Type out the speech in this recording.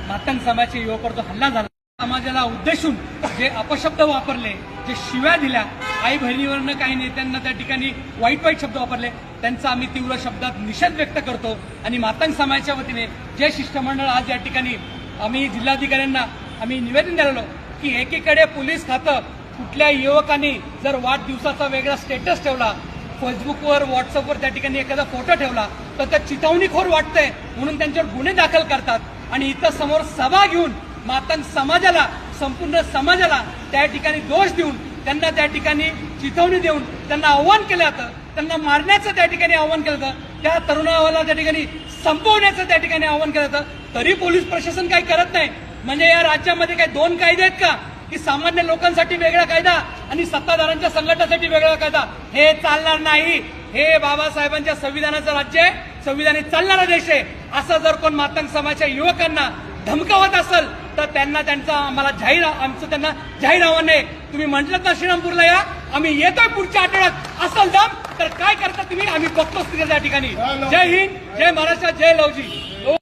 मातंग समाजाच्या युवकावर जो हल्ला झाला, समाजाला उद्देशून जे अपशब्द वापरले, जे शिव्या दिल्या, आई बहिणीवरनं काही नेत्यांना त्या ठिकाणी वाईट वाईट शब्द वापरले, त्यांचा आम्ही तीव्र शब्दात निषेध व्यक्त करतो। आणि मातंग समाजाच्या वतीने जे शिष्टमंडळ आज या ठिकाणी आम्ही जिल्हाधिकाऱ्यांना आम्ही निवेदन दिलेलो की एकीकडे पोलीस खातं कुठल्या युवकांनी जर वाढदिवसाचा वेगळा स्टेटस ठेवला, फेसबुकवर व्हॉट्सअपवर त्या ठिकाणी एखादा फोटो ठेवला तर त्या चिथावणीखोर वाटतंय म्हणून त्यांच्यावर गुन्हे दाखल करतात। आणि इथं समोर सभा घेऊन मातंग समाजाला, संपूर्ण समाजाला त्या ठिकाणी दोष देऊन, त्यांना त्या ठिकाणी चिथावणी देऊन त्यांना आव्हान केलं जातं, त्यांना मारण्याचं त्या ठिकाणी आव्हान केलं जातं, त्या तरुणाला त्या ठिकाणी संपवण्याचं त्या ठिकाणी आव्हान केलं जातं। तरी पोलीस प्रशासन काही करत नाही। म्हणजे या राज्यामध्ये काही दोन कायदे आहेत का की सामान्य लोकांसाठी वेगळा कायदा आणि सत्ताधाऱ्यांच्या संघटनासाठी वेगळा कायदा? हे चालणार नाही। हे बाबासाहेबांच्या संविधानाचं राज्य आहे, संविधानी चालणारा देश आहे। असं जर कोण मातंग समाजाच्या युवकांना धमकावत असेल तर त्यांना त्यांना जाहीर आव्हान आहे, तुम्ही म्हटलं तर श्रीरामपूरला या, आम्ही येतोय पुढच्या आठवड्यात। असल दम तर काय करता तुम्ही, आम्ही बघतोच तिथे त्या ठिकाणी। जय हिंद, जय महाराष्ट्र, जय लवजी।